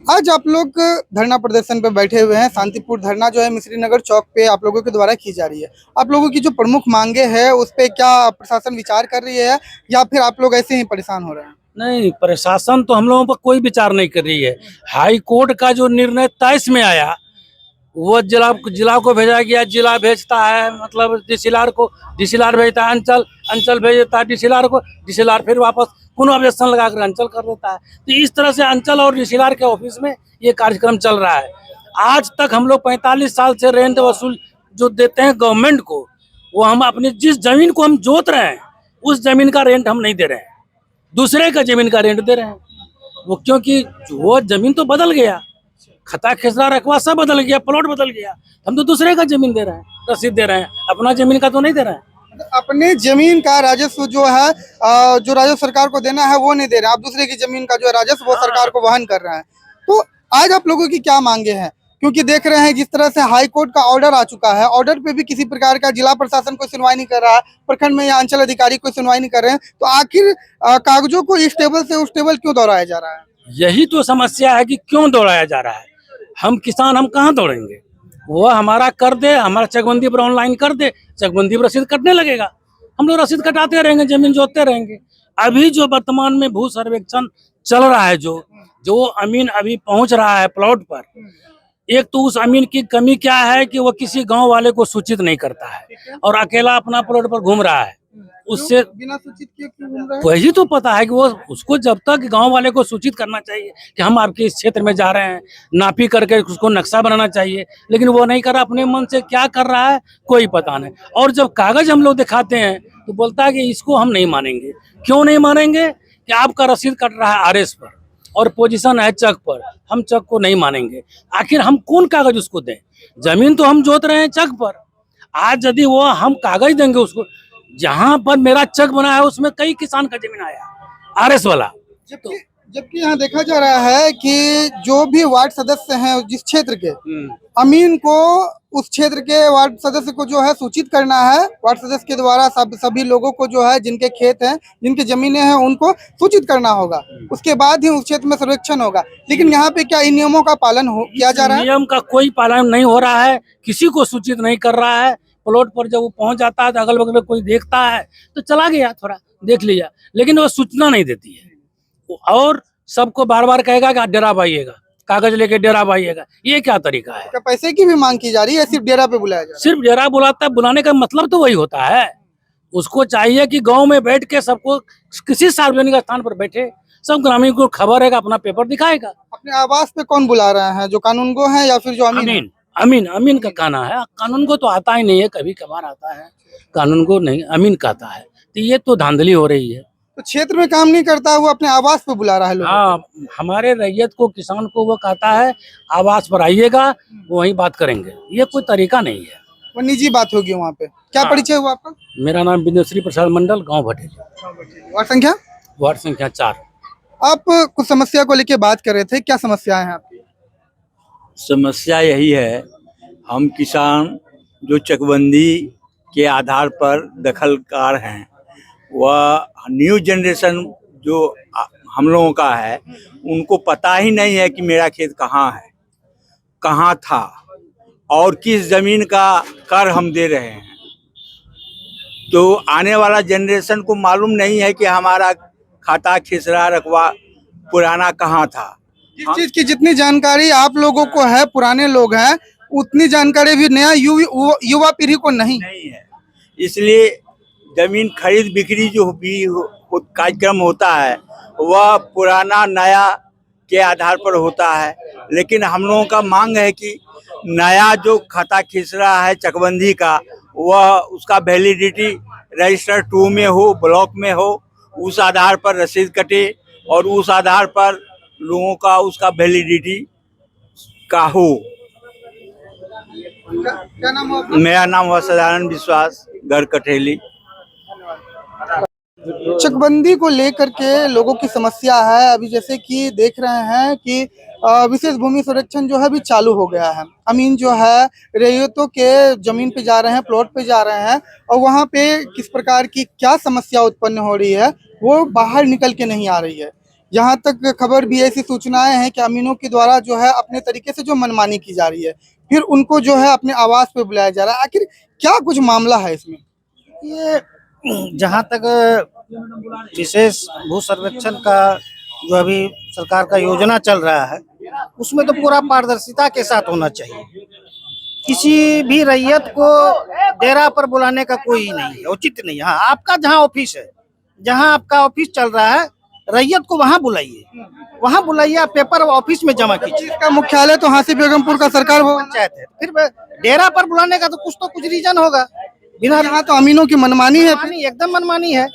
आज आप लोग धरना प्रदर्शन पे बैठे हुए हैं। शांतिपूर्ण धरना जो है मिस्री नगर चौक पे आप लोगों के द्वारा की जा रही है। आप लोगों की जो प्रमुख मांगे है उस पे क्या प्रशासन विचार कर रही है या फिर आप लोग ऐसे ही परेशान हो रहे हैं? नहीं, प्रशासन तो हम लोगों पर कोई विचार नहीं कर रही है। हाई कोर्ट का जो निर्णय 23 में आया, वो जिला को भेजा गया, जिला भेजता है मतलब डीसीएलआर को, डीसीएलआर भेजता है अंचल, अंचल भेजता है डीसीएलआर को, डीसीएलआर फिर वापस पुनः ऑब्जेक्शन लगाकर अंचल कर देता है। तो इस तरह से अंचल और डीसीएलआर के ऑफिस में ये कार्यक्रम चल रहा है। आज तक हम लोग 45 साल से रेंट वसूल जो देते हैं गवर्नमेंट को, वो हम अपनी जिस जमीन को हम जोत रहे हैं उस जमीन का रेंट हम नहीं दे रहे हैं, दूसरे का जमीन का रेंट दे रहे हैं। वो क्योंकि वो जमीन तो बदल गया, खता खिसरा रकबा सब बदल गया, प्लॉट बदल गया, हम तो दूसरे का जमीन दे रहे हैं, रसीद दे रहे हैं, अपना जमीन का तो नहीं दे रहे हैं। अपने जमीन का राजस्व जो है जो राजस्व सरकार को देना है वो नहीं दे रहे हैं, आप दूसरे की जमीन का जो है राजस्व वो सरकार को वहन कर रहे हैं। तो आज आप लोगों की क्या मांगे हैं? क्योंकि देख रहे हैं जिस तरह से हाई कोर्ट का ऑर्डर आ चुका है, ऑर्डर पे भी किसी प्रकार का जिला प्रशासन कोई सुनवाई नहीं कर रहा है, प्रखंड में या अंचल अधिकारी कोई सुनवाई नहीं कर रहे हैं। तो आखिर कागजों को इस टेबल से उस टेबल क्यों दोहराया जा रहा है? यही तो समस्या है कि क्यों दौड़ाया जा रहा है। हम किसान हम कहाँ दौड़ेंगे? वो हमारा कर दे, हमारा चकबंदी पर ऑनलाइन कर दे, चकबंदी पर रसीद कटने लगेगा, हम लोग रसीद कटाते रहेंगे, जमीन जोतते रहेंगे। अभी जो वर्तमान में भू सर्वेक्षण चल रहा है, जो जो अमीन अभी पहुंच रहा है प्लॉट पर, एक तो उस अमीन की कमी क्या है कि वो किसी गांव वाले को सूचित नहीं करता है और अकेला अपना प्लॉट पर घूम रहा है। उससे बिना सूचित किए क्यों घूम रहे हैं? वही तो पता है कि वो उसको जब तक गांव वाले को सूचित करना चाहिए कि हम आपके इस क्षेत्र में जा रहे हैं, नापी करके उसको नक्शा बनाना चाहिए, लेकिन वो नहीं कर रहा, अपने मन से क्या कर रहा है कोई पता नहीं। और जब कागज हम लोग दिखाते हैं तो बोलता है कि इसको हम नहीं मानेंगे। क्यों नहीं मानेंगे? कि आपका रसीद कट रहा है आरएस पर और पोजीशन है चक पर, हम चक को नहीं मानेंगे। आखिर हम कौन कागज उसको दें? जमीन तो हम जोत रहे हैं चक पर। आज यदि वो हम कागज देंगे उसको, जहां पर मेरा चक बना है उसमें कई किसान का जमीन आया आरएस वाला। जबकि जबकि यहाँ देखा जा रहा है कि जो भी वार्ड सदस्य हैं जिस क्षेत्र के, अमीन को उस क्षेत्र के वार्ड सदस्य को जो है सूचित करना है। वार्ड सदस्य के द्वारा सभी लोगों को जो है जिनके खेत हैं, जिनकी जमीनें हैं, उनको सूचित करना होगा। उसके बाद ही उस क्षेत्र में सर्वेक्षण होगा। लेकिन यहाँ पे क्या इन नियमों का पालन किया जा रहा है? नियम का कोई पालन नहीं हो रहा है, किसी को सूचित नहीं कर रहा है। प्लॉट पर जब वो पहुंच जाता है तो अगल बगल में कोई देखता है तो चला गया, थोड़ा देख लिया, लेकिन वो सूचना नहीं देती है। और सबको बार बार कहेगा कि डेरा पाइएगा, कागज लेके डेरा पाइएगा। ये क्या तरीका है? क्या पैसे की भी मांग की जा रही है, सिर्फ डेरा पे बुलाया जा रहा है? सिर्फ डेरा बुलाता है, बुलाने का मतलब तो वही होता है। उसको चाहिए कि गांव में बैठ के सबको किसी सार्वजनिक स्थान पर बैठे, सब ग्रामीण को खबर है, अपना पेपर दिखाएगा। अपने आवास पे कौन बुला रहा है, जो कानून गो है या फिर जो अमीन है? अमीन अमीन अमीन का कहना है, कानून को तो आता ही नहीं है, कभी कभार आता है, कानून को नहीं, अमीन का आता है। तो ये तो धांधली हो रही है। तो क्षेत्र में काम नहीं करता, वो अपने आवास पे बुला रहा है लोगों को। हाँ, हमारे रैयत को, किसान को वो कहता है आवास पर आइएगा, वही बात करेंगे। ये कोई तरीका नहीं है, वो निजी बात होगी वहाँ पे। क्या हाँ। परिचय हुआ आपका? मेरा नाम विंध्यश्री प्रसाद मंडल, गांव भटेली, वार्ड संख्या? वार्ड संख्या 4। आप कुछ समस्या को लेके बात कर रहे थे, क्या समस्या है आपकी? समस्या यही है, हम किसान जो चकबंदी के आधार पर दखलकार हैं, वह न्यू जनरेशन जो हम लोगों का है, उनको पता ही नहीं है कि मेरा खेत कहाँ है, कहाँ था और किस जमीन का कर हम दे रहे हैं। तो आने वाला जनरेशन को मालूम नहीं है कि हमारा खाता खिसरा रकबा पुराना कहाँ था। जिस चीज की जितनी जानकारी आप लोगों को है, पुराने लोग हैं, उतनी जानकारी भी नया युवा पीढ़ी को नहीं है। इसलिए जमीन खरीद बिक्री जो भी कार्यक्रम होता है वह पुराना नया के आधार पर होता है। लेकिन हम लोगों का मांग है कि नया जो खाता खिसरा है चकबंदी का, वह उसका वैलिडिटी रजिस्टर 2 में हो, ब्लॉक में हो, उस आधार पर रसीद कटे और उस आधार पर लोगों का उसका वैलिडिटी का हो। क्या नाम हो आपका? मेरा नाम हुआ सदानंद विश्वास, घर कठेली। चकबंदी को लेकर के लोगों की समस्या है। अभी जैसे कि देख रहे हैं कि विशेष भूमि संरक्षण जो है अभी चालू हो गया है। अमीन जो है रैयतों के जमीन पे जा रहे हैं, प्लॉट पे जा रहे हैं और वहाँ पे किस प्रकार की क्या समस्या उत्पन्न हो रही है वो बाहर निकल के नहीं आ रही है। यहाँ तक खबर भी ऐसी सूचनाएं हैं कि अमीनों के द्वारा जो है अपने तरीके से जो मनमानी की जा रही है, फिर उनको जो है अपने आवास पे बुलाया जा रहा है। आखिर क्या कुछ मामला है इसमें? ये जहाँ तक विशेष भू सर्वेक्षण का जो अभी सरकार का योजना चल रहा है, उसमें तो पूरा पारदर्शिता के साथ होना चाहिए। किसी भी रैयत को डेरा पर बुलाने का कोई नहीं है, उचित नहीं है। हाँ, आपका जहाँ ऑफिस है, जहाँ आपका ऑफिस चल रहा है, रैयत को वहाँ बुलाइए, आप पेपर ऑफिस में जमा कीजिए। इसका मुख्यालय तो हासिफ बेगमपुर का सरकार भवन पंचायत है, फिर डेरा पर बुलाने का तो कुछ रीजन होगा। बिना यहाँ तो अमीनों की मनमानी है। मनमानी, एकदम मनमानी है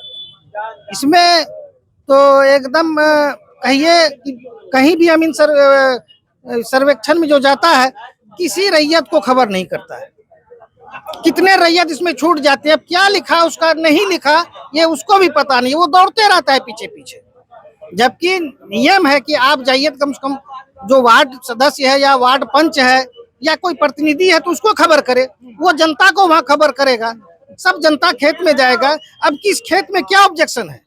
इसमें तो। एकदम कहिए कि कहीं भी अमीन सर्वेक्षण में जो जाता है, किसी रैयत को खबर नहीं करता है। कितने रैयत इसमें छूट जाते हैं, अब क्या लिखा उसका नहीं लिखा ये उसको भी पता नहीं, वो दौड़ते रहता है पीछे पीछे। जबकि नियम है कि आप जाइए, कम से कम जो वार्ड सदस्य है या वार्ड पंच है या कोई प्रतिनिधि है तो उसको खबर करे, वो जनता को वहाँ खबर करेगा। सब जनता खेत में जाएगा। अब किस खेत में क्या ऑब्जेक्शन है,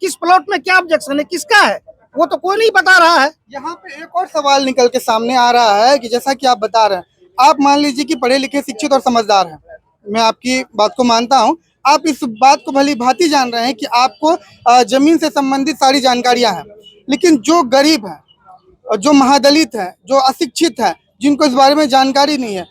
किस प्लॉट में क्या ऑब्जेक्शन है, किसका है, वो तो कोई नहीं बता रहा है। यहाँ पे एक और सवाल निकल के सामने आ रहा है कि जैसा कि आप बता रहे हैं, आप मान लीजिए कि पढ़े लिखे, शिक्षित और समझदार हैं, मैं आपकी बात को मानता हूँ, आप इस बात को भली भांति जान रहे हैं कि आपको जमीन से संबंधित सारी जानकारियां हैं, लेकिन जो गरीब है, जो महादलित है, जो अशिक्षित है, जिनको इस बारे में जानकारी नहीं है,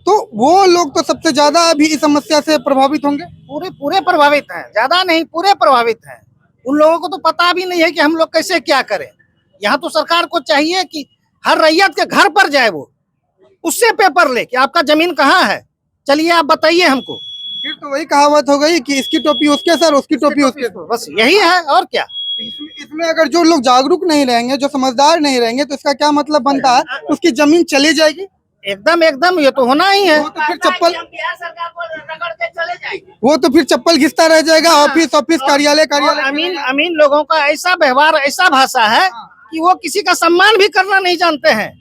तो वो लोग तो सबसे ज्यादा अभी इस समस्या से प्रभावित होंगे। पूरे प्रभावित हैं, ज्यादा नहीं, पूरे प्रभावित हैं। उन लोगों को तो पता भी नहीं है कि हम लोग कैसे क्या करें। यहाँ तो सरकार को चाहिए कि हर रैयत के घर पर जाए, वो उससे पेपर ले कि आपका जमीन कहाँ है, चलिए आप बताइए हमको। फिर तो वही कहावत हो गई कि इसकी टोपी उसके सर, उसकी टोपी उसके सर। बस यही है और क्या। इसमें अगर जो लोग जागरूक नहीं रहेंगे, जो समझदार नहीं रहेंगे, तो इसका क्या मतलब बनता है? उसकी जमीन चली जाएगी। एकदम ये तो होना ही है। वो तो फिर चप्पल घिसता रह जाएगा, ऑफिस कार्यालय। अमीन लोगों का ऐसा व्यवहार, ऐसा भाषा है कि वो किसी का सम्मान भी करना नहीं जानते हैं।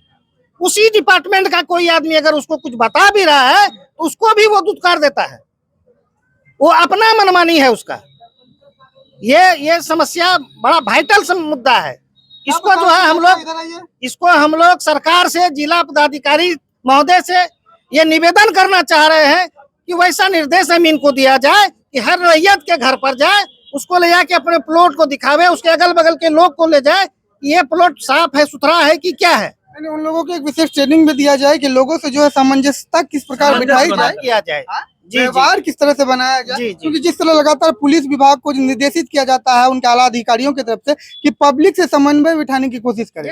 उसी डिपार्टमेंट का कोई आदमी अगर उसको कुछ बता भी रहा है तो उसको भी वो दुत्कार देता है। वो अपना मनमानी है उसका। ये समस्या बड़ा वाइटल मुद्दा है। इसको जो है इसको हम लोग सरकार से, जिला पदाधिकारी महोदय से ये निवेदन करना चाह रहे हैं कि वैसा निर्देश अमीन को दिया जाए कि हर रैयत के घर पर जाए, उसको ले जाके अपने प्लॉट को दिखावे, उसके अगल बगल के लोग को ले जाए कि ये प्लॉट साफ है, सुथरा है कि क्या है। उन लोगों को एक विशेष ट्रेनिंग भी दिया जाए कि लोगों से जो है सामंजस्यता किस प्रकार बिठाई जाए, किया जाए, व्यवहार किस तरह से बनाया जाए। क्योंकि जिस तरह लगातार पुलिस विभाग को निर्देशित किया जाता है उनके आला अधिकारियों की तरफ से कि पब्लिक से समन्वय बिठाने की कोशिश करें,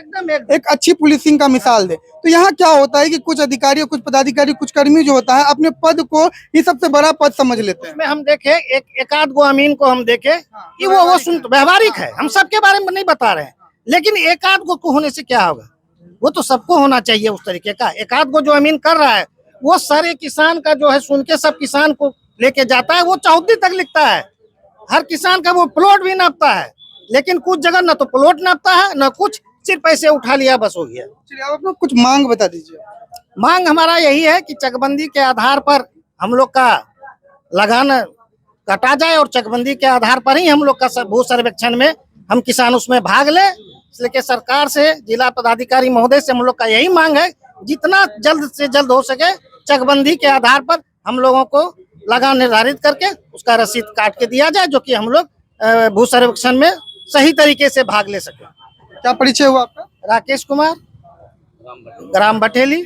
एक अच्छी पुलिसिंग का मिसाल दे, तो यहाँ क्या होता है कि कुछ अधिकारी, कुछ पदाधिकारी, कुछ कर्मी जो होता है अपने पद को ही सबसे बड़ा पद समझ लेते हैं। इसमें हम देखे एक आध गो अमीन को हम देखे कि वो व्यवहारिक है, हम सबके बारे में नहीं बता रहे हैं, लेकिन एक आध गो को होने से क्या होगा, वो तो सबको होना चाहिए उस तरीके का। एक आध गो जो अमीन कर रहा है वो सारे किसान का जो है सुन के सब किसान को लेके जाता है, वो चौहद्दी तक लिखता है, हर किसान का वो प्लॉट भी नापता है, लेकिन कुछ जगह न तो प्लॉट नापता है न कुछ, सिर्फ पैसे उठा लिया बस हो गया। चलिए आप अपना कुछ मांग बता दीजिए। मांग हमारा यही है कि चकबंदी के आधार पर हम लोग का लगान काटा जाए और चकबंदी के आधार पर ही हम लोग का भू सर्वेक्षण में हम किसान उसमें भाग ले। इसलिए सरकार से, जिला पदाधिकारी महोदय से हम लोग का यही मांग है, जितना जल्द से जल्द हो सके चकबंदी के आधार पर हम लोगों को लगान निर्धारित करके उसका रसीद काट के दिया जाए, जो कि हम लोग भू सर्वेक्षण में सही तरीके से भाग ले सके। क्या परिचय हुआ आपका? राकेश कुमार, ग्राम बठेली,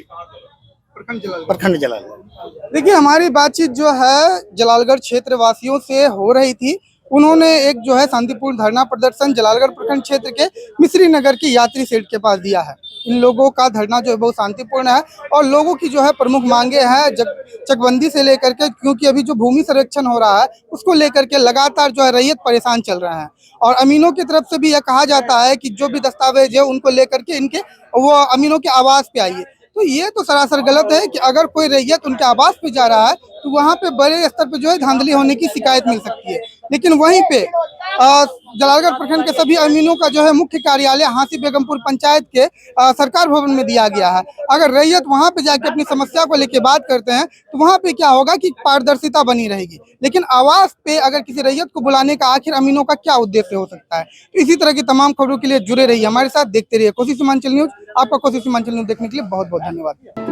प्रखंड जलालगढ़। देखिए, हमारी बातचीत जो है जलालगढ़ क्षेत्र वासियों से हो रही थी। उन्होंने एक जो है शांतिपूर्ण धरना प्रदर्शन जलालगढ़ प्रखंड क्षेत्र के मिश्री नगर की यात्री शेड के पास दिया है। इन लोगों का धरना जो है बहुत शांतिपूर्ण है और लोगों की जो है प्रमुख मांगे हैं चकबंदी से लेकर के, क्योंकि अभी जो भूमि संरक्षण हो रहा है उसको लेकर के लगातार जो है रैयत परेशान चल रहे हैं। और अमीनों की तरफ से भी यह कहा जाता है कि जो भी दस्तावेज है उनको लेकर के इनके वो अमीनों के आवास पे आइए। तो ये तो सरासर गलत है कि अगर कोई रैयत उनके आवास पे जा रहा है तो वहाँ पे बड़े स्तर पे जो है धांधली होने की शिकायत मिल सकती है। लेकिन वहीं पे जलालगढ़ प्रखंड के सभी अमीनों का जो है मुख्य कार्यालय हांसी बेगमपुर पंचायत के सरकार भवन में दिया गया है। अगर रैयत वहां पे जाके अपनी समस्या को लेके बात करते हैं तो वहां पे क्या होगा कि पारदर्शिता बनी रहेगी। लेकिन आवास पे अगर किसी रैयत को बुलाने का आखिर अमीनों का क्या उद्देश्य हो सकता है। तो इसी तरह की तमाम खबरों के लिए जुड़े रहिए हमारे साथ, देखते रहिए कोसी सीमांचल न्यूज। आपका कोसी सीमांचल न्यूज देखने के लिए बहुत बहुत धन्यवाद।